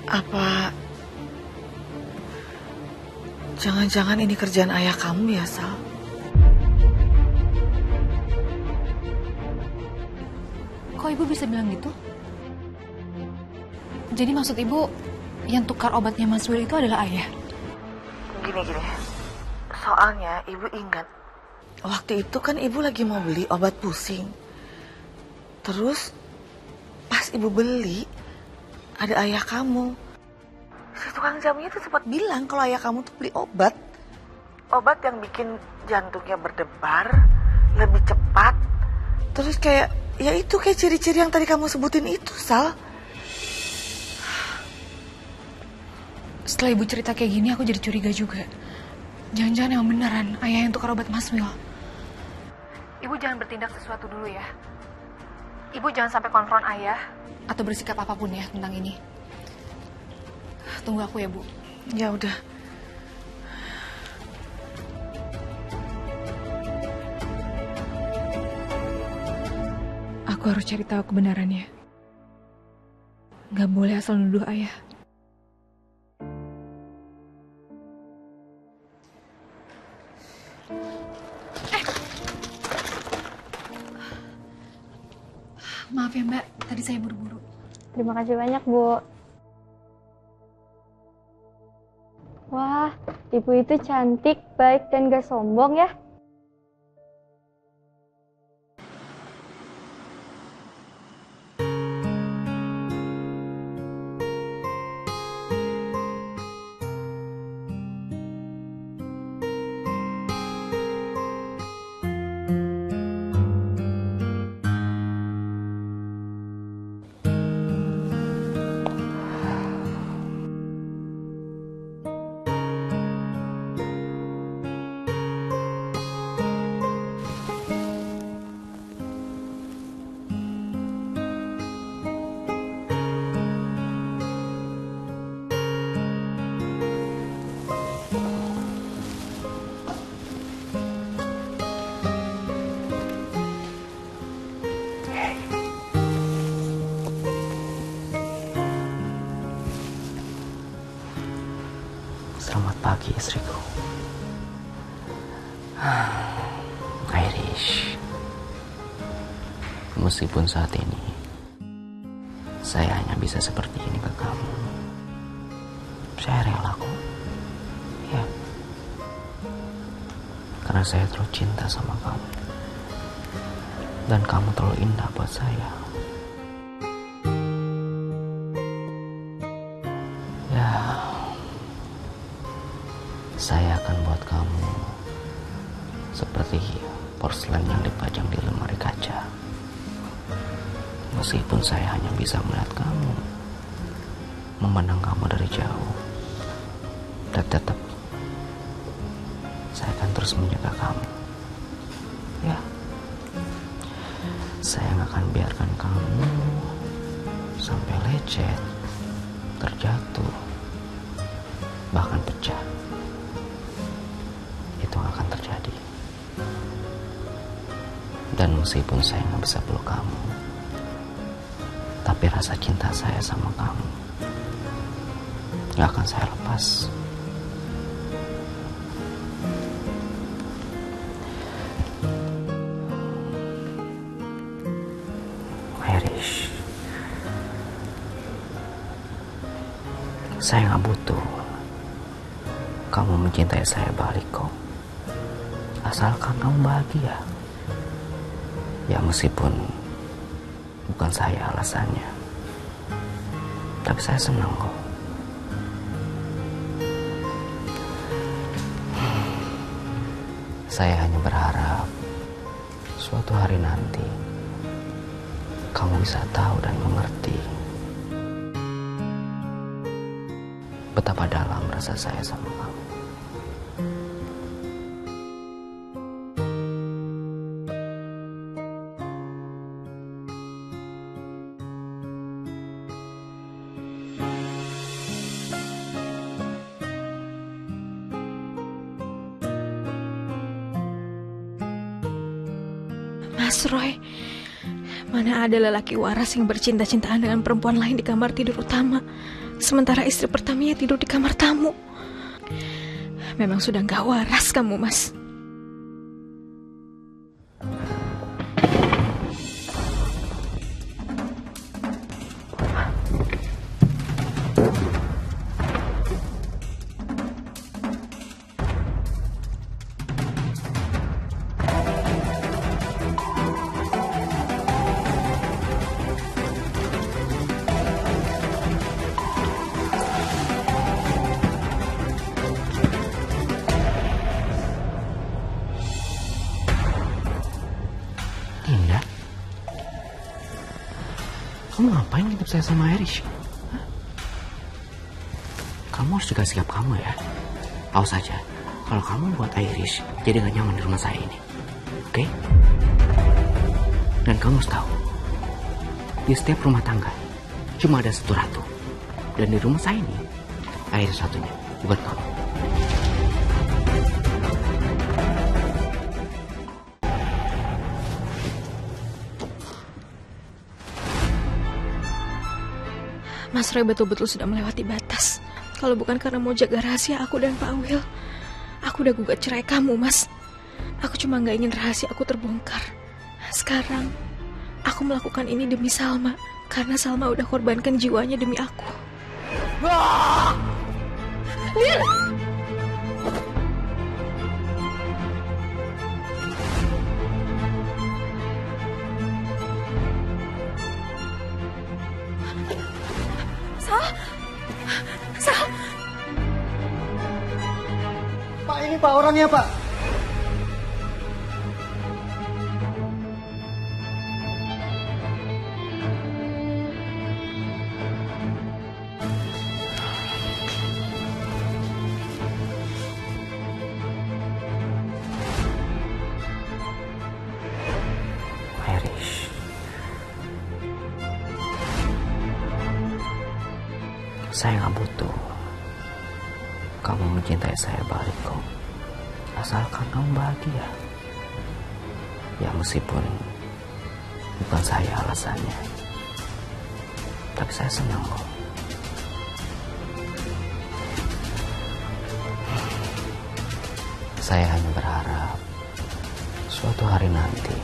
Apa jangan-jangan ini kerjaan ayah kamu ya, Sal? Kok ibu bisa bilang gitu? Jadi maksud ibu yang tukar obatnya Mas Will itu adalah ayah? Gini. Soalnya ibu ingat, waktu itu kan ibu lagi mau beli obat pusing. Terus pas ibu beli, ada ayah kamu. Si tukang jamunya tuh sempat bilang kalau ayah kamu tuh beli obat. Obat yang bikin jantungnya berdebar, lebih cepat. Terus kayak, ya itu kayak ciri-ciri yang tadi kamu sebutin itu, Sal. Setelah ibu cerita kayak gini aku jadi curiga juga. Jangan-jangan yang beneran ayah yang tukar obat Mas Will. Ibu jangan bertindak sesuatu dulu ya. Ibu jangan sampai konfront ayah atau bersikap apapun ya tentang ini. Tunggu aku ya, Bu. Ya udah. Aku harus cari tahu kebenarannya. Gak boleh asal nuduh ayah. Maaf ya Mbak, tadi saya buru-buru. Terima kasih banyak, Bu. Wah, ibu itu cantik, baik, dan gak sombong ya. Selamat pagi istriku. Irish. Meskipun saat ini saya hanya bisa seperti ini ke kamu, saya rela kok. Ya. Karena saya terlalu cinta sama kamu. Dan kamu terlalu indah buat saya. Ya. Saya akan buat kamu seperti porselen yang dipajang di lemari kaca. Meskipun saya hanya bisa melihat kamu, memandang kamu dari jauh, dan tetap saya akan terus menjaga kamu. Ya, saya nggak akan biarkan kamu sampai lecet, terjatuh, bahkan pecah. Itu gak akan terjadi. Dan meskipun saya gak bisa peluk kamu, tapi rasa cinta saya sama kamu gak akan saya lepas. Irish, saya gak butuh kamu mencintai saya balik kok. Asalkan kamu bahagia. Ya meskipun bukan saya alasannya, tapi saya senang kok. Saya hanya berharap suatu hari nanti kamu bisa tahu dan mengerti betapa dalam rasa saya sama kamu. Mana ada lelaki waras yang bercinta-cintaan dengan perempuan lain di kamar tidur utama, sementara istri pertamanya tidur di kamar tamu. Memang sudah gak waras kamu, Mas. Dinda, kamu ngapain nginep saya sama Irish? Hah? Kamu harus jaga sikap kamu ya. Awas saja, kalau kamu buat Irish jadi gak nyaman di rumah saya ini. Oke? Dan kamu harus tahu, di setiap rumah tangga cuma ada satu ratu. Dan di rumah saya ini, Irish satunya, bukan kamu. Mas Roy betul-betul sudah melewati batas. Kalau bukan karena mau jaga rahasia aku dan Pak Will, aku udah gugat cerai kamu, Mas. Aku cuma gak ingin rahasia aku terbongkar. Sekarang, aku melakukan ini demi Salma. Karena Salma udah korbankan jiwanya demi aku. Will! Sal! Pak, ini Pak orangnya, Pak. Irish, saya nggak butuh kamu mencintai saya balik kok. Asalkan kamu bahagia. Ya meskipun bukan saya alasannya, tapi saya senang kok. Saya hanya berharap suatu hari nanti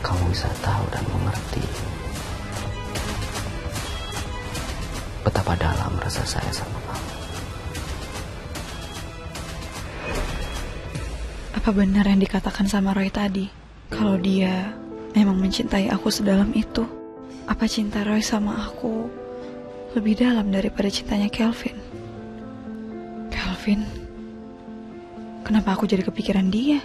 kamu bisa tahu dan mengerti betapa dalam rasa saya sama kamu. Apa benar yang dikatakan sama Roy tadi? Kalau dia memang mencintai aku sedalam itu, apa cinta Roy sama aku lebih dalam daripada cintanya Kelvin? Kelvin? Kenapa aku jadi kepikiran dia?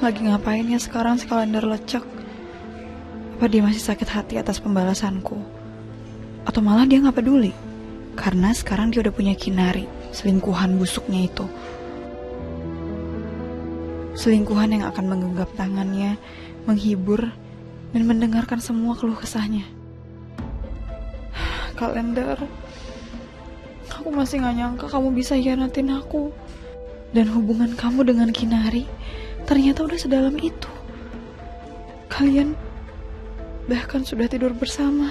Lagi ngapain ya sekarang si kalender lecek? Apa dia masih sakit hati atas pembalasanku? Atau malah dia gak peduli? Karena sekarang dia udah punya Kinari, selingkuhan busuknya itu. Selingkuhan yang akan menggenggam tangannya, menghibur, dan mendengarkan semua keluh kesahnya. Kalender, aku masih gak nyangka kamu bisa hianatin aku. Dan hubungan kamu dengan Kinari ternyata udah sedalam itu. Kalian bahkan sudah tidur bersama.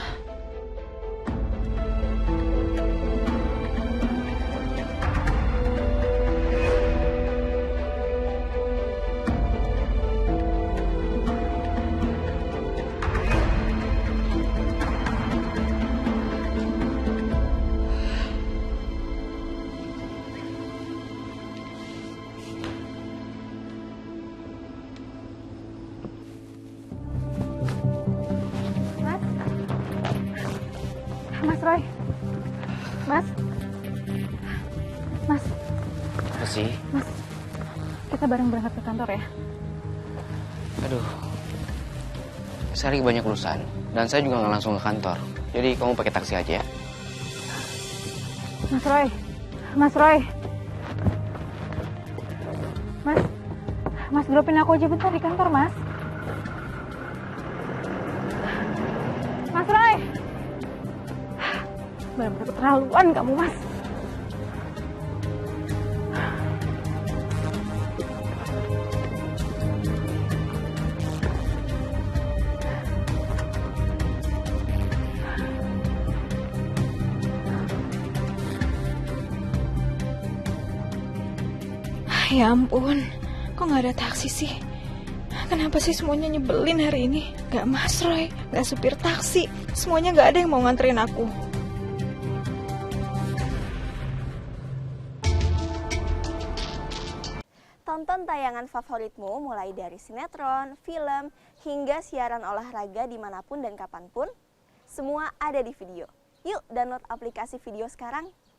Mas Roy. Mas. Apa sih? Mas. Kita bareng berangkat ke kantor ya. Aduh, saya lagi banyak urusan dan saya juga nggak langsung ke kantor. Jadi kamu pakai taksi aja ya. Mas Roy. Mas Roy. Mas dropin aku aja bentar di kantor, Mas. Mas Roy. Benar-benar keterlaluan kamu, Mas. Ya ampun, kok nggak ada taksi sih? Kenapa sih semuanya nyebelin hari ini? Gak Mas Roy, gak supir taksi, semuanya gak ada yang mau nganterin aku. Tonton tayangan favoritmu mulai dari sinetron, film, hingga siaran olahraga dimanapun dan kapanpun. Semua ada di Video. Yuk download aplikasi Video sekarang.